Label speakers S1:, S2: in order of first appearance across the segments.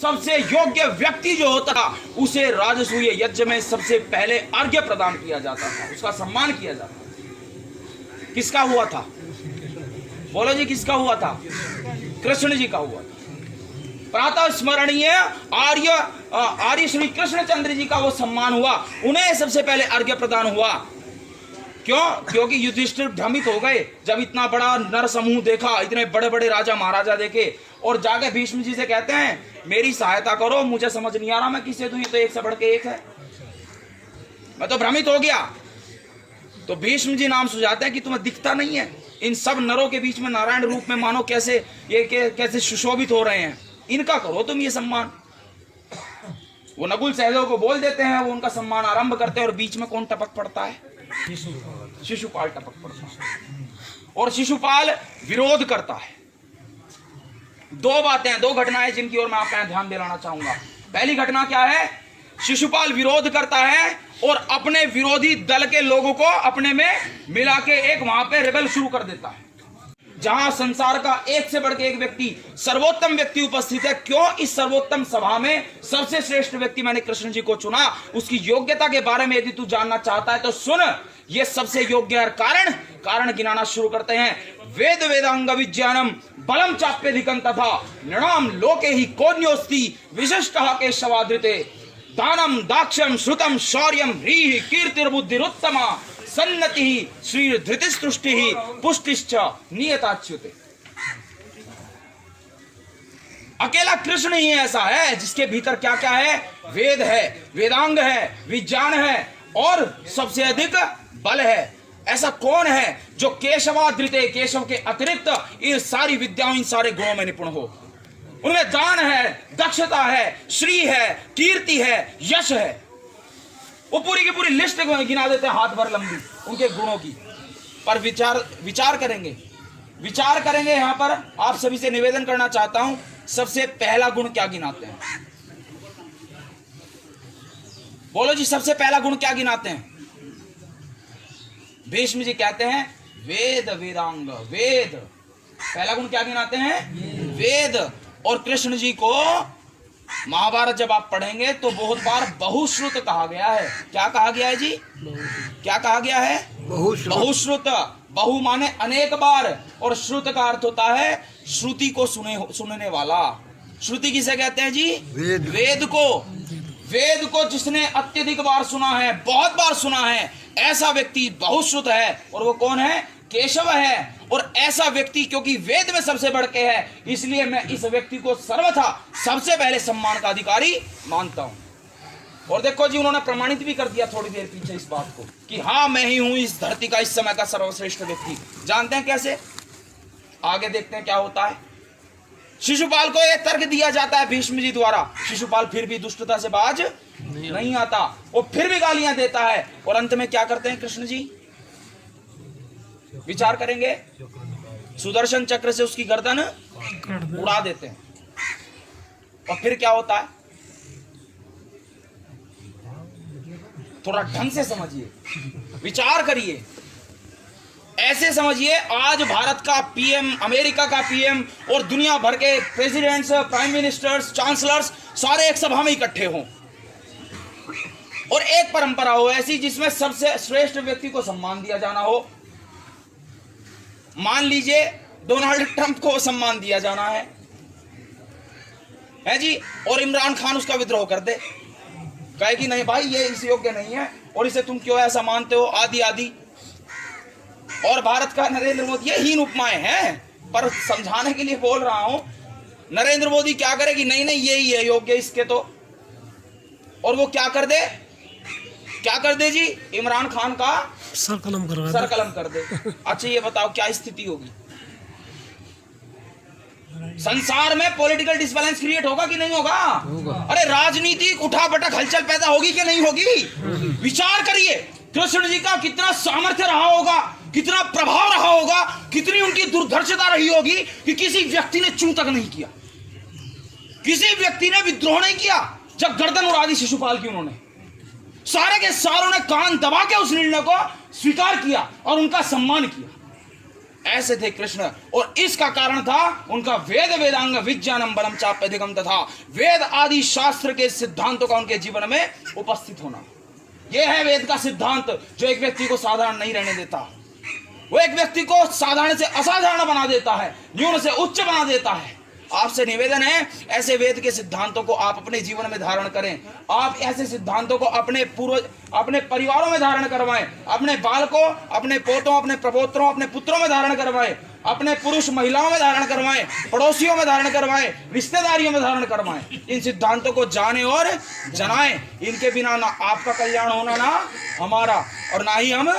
S1: सबसे योग्य व्यक्ति जो होता था उसे राजसूय यज्ञ में सबसे पहले अर्घ्य प्रदान किया जाता था, उसका सम्मान किया जाता था। किसका हुआ था? बोलो जी, किसका हुआ था? कृष्ण जी का हुआ था। प्रातः स्मरणीय आर्य श्री कृष्णचंद्र जी का वो सम्मान हुआ, उन्हें सबसे पहले अर्घ्य प्रदान हुआ। क्यों? क्योंकि युधिष्ठिर भ्रमित हो गए जब इतना बड़ा नर समूह देखा, इतने बड़े बड़े राजा महाराजा देखे, और जाके भीष्म जी से कहते हैं मेरी सहायता करो, मुझे समझ नहीं आ रहा मैं किसे दूं, ये तो एक से बढ़ के एक है, मैं तो भ्रमित हो गया। तो भीष्म जी नाम सुझाते हैं कि तुम्हें दिखता नहीं है, इन सब नरों के बीच में नारायण रूप में मानो कैसे ये कैसे सुशोभित हो रहे हैं, इनका करो तुम ये सम्मान। वो नकुल सहदेव को बोल देते हैं, वो उनका सम्मान आरंभ करते हैं, और बीच में कौन टपक पड़ता है? शिशुपाल टपक पड़ता है, और शिशुपाल विरोध करता है। दो बातें, दो घटनाएं जिनकी ओर मैं आपका ध्यान दिलाना चाहूंगा। पहली घटना क्या है? शिशुपाल विरोध करता है और अपने विरोधी दल के लोगों को अपने में मिला के एक वहां पे रेबेल शुरू कर देता है। जहां संसार का एक से बढ़ के एक व्यक्ति, सर्वोत्तम व्यक्ति उपस्थित है, क्यों इस सर्वोत्तम सभा में सबसे श्रेष्ठ व्यक्ति मैंने कृष्ण जी को चुना, उसकी योग्यता के बारे में यदि तू जानना चाहता है तो सुन, ये सबसे योग्य है। कारण गिनाना शुरू करते हैं। वेद वेदांग विज्ञानम बलम चाप्यधिकं तथा नृणाम लोके ही कोन्योस्ति विशिष्टः केशवाधृते दानम दाक्षम श्रुतम शौर्यम ह्रीः कीर्तिर्बुद्धिरुत्तमा सन्नति श्री धृतिस्तुष्टि पुष्टिश्च नियताच्युते। अकेला कृष्ण ही ऐसा है जिसके भीतर क्या क्या है? वेद है, वेदांग है, विज्ञान है और सबसे अधिक बल है। ऐसा कौन है जो केशवाधृते, केशव के अतिरिक्त इन सारी विद्याओं, इन सारे गुणों में निपुण हो? उनमें दान है, दक्षता है, श्री है, कीर्ति है, यश है। वो पूरी की पूरी लिस्ट गिना देते हैं हाथ भर लंबी उनके गुणों की। पर विचार करेंगे यहां पर आप सभी से निवेदन करना चाहता हूं, सबसे पहला गुण क्या गिनाते हैं? बोलो जी, सबसे पहला गुण क्या गिनाते हैं? भीष्म जी कहते हैं वेद वेदांग, वेद। पहला गुण क्या गिनाते हैं? वेद। और कृष्ण जी को महाभारत जब आप पढ़ेंगे तो बहुत बार बहुश्रुत कहा गया है। क्या कहा गया है जी? क्या कहा गया है? बहुश्रुत। बहु माने अनेक बार, और श्रुत का अर्थ होता है श्रुति को सुनने वाला। श्रुति किसे कहते हैं जी? वेद को। वेद को जिसने अत्यधिक बार सुना है, बहुत बार सुना है, ऐसा व्यक्ति बहुश्रुत है। और वो कौन है? केशव है। और ऐसा व्यक्ति क्योंकि वेद में सबसे बढ़ के है, इसलिए मैं इस व्यक्ति को सर्वथा सबसे पहले सम्मान का अधिकारी मानता हूं। और देखो जी, उन्होंने प्रमाणित भी कर दिया थोड़ी देर पीछे इस बात को कि हाँ, मैं ही हूं इस धरती का इस समय का सर्वश्रेष्ठ व्यक्ति। जानते हैं कैसे? आगे देखते हैं क्या होता है। शिशुपाल को यह तर्क दिया जाता है भीष्म जी द्वारा। शिशुपाल फिर भी दुष्टता से बाज नहीं आता, वो फिर भी गालियां देता है। और अंत में क्या करते हैं कृष्ण जी? विचार करेंगे, सुदर्शन चक्र से उसकी गर्दन उड़ा देते हैं। और फिर क्या होता है? थोड़ा ढंग से समझिए, विचार करिए, ऐसे समझिए आज भारत का पीएम, अमेरिका का पीएम और दुनिया भर के प्रेसिडेंट्स, प्राइम मिनिस्टर्स, चांसलर्स सारे एक सभा में इकट्ठे हों और एक परंपरा हो ऐसी जिसमें सबसे श्रेष्ठ व्यक्ति को सम्मान दिया जाना हो। मान लीजिए डोनाल्ड ट्रंप को सम्मान दिया जाना है जी, और इमरान खान उसका विद्रोह कर दे, कहे कि नहीं भाई ये इस योग्य नहीं है और इसे तुम क्यों ऐसा मानते हो, आदि आदि। और भारत का नरेंद्र मोदी, ये हीन उपमाएं हैं पर समझाने के लिए बोल रहा हूं। नरेंद्र मोदी क्या करे कि नहीं नहीं यही है योग्य इसके तो, और वो क्या कर दे? क्या कर दे जी? इमरान खान का सर कलम कर दे। अच्छा ये बताओ क्या स्थिति होगी? संसार में पॉलिटिकल डिसबैलेंस क्रिएट होगा कि नहीं होगा? अरे राजनीतिक उठापटक हलचल पैदा होगी कि नहीं होगी? विचार करिए, कृष्ण जी का कितना सामर्थ्य रहा होगा, कितना प्रभाव रहा होगा, कितनी उनकी दूरदर्शिता रही होगी कि किसी व्यक्ति ने चूं तक नहीं किया, किसी व्यक्ति ने विद्रोह नहीं किया। जब गर्दन उड़ा दी शिशुपाल की, उन्होंने सारे के सारों ने कान दबा के उस निर्णय को स्वीकार किया और उनका सम्मान किया। ऐसे थे कृष्ण। और इसका कारण था उनका वेद वेदांग विज्ञानम बलम चाप्यधिकम तथा वेद आदि शास्त्र के सिद्धांतों का उनके जीवन में उपस्थित होना। यह है वेद का सिद्धांत जो एक व्यक्ति को साधारण नहीं रहने देता। वो एक व्यक्ति को साधारण से असाधारण बना देता है, न्यून से उच्च बना देता है। आपसे निवेदन है ऐसे वेद के सिद्धांतों को आप अपने जीवन में धारण करें। आप ऐसे सिद्धांतों को अपने परिवारों में धारण करवाएं, अपने बालकों, अपने पोतों, अपने प्रपोत्रों, अपने पुत्रों में धारण करवाएं, अपने पुरुष महिलाओं में धारण करवाएं, पड़ोसियों में धारण करवाएं, रिश्तेदारियों में धारण करवाएं। इन सिद्धांतों को जाने और जनाएं। इनके बिना ना आपका कल्याण होना, ना हमारा, और ना ही हम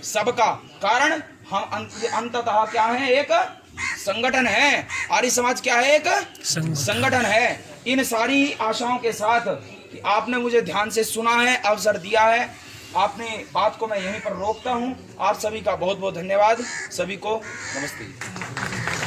S1: सबका। कारण हम अंततः क्या है, एक संगठन है। आर्य समाज क्या है, एक संगठन है। इन सारी आशाओं के साथ कि आपने मुझे ध्यान से सुना है, अवसर दिया है, आपने बात को मैं यहीं पर रोकता हूं। आप सभी का बहुत बहुत धन्यवाद। सभी को नमस्ते।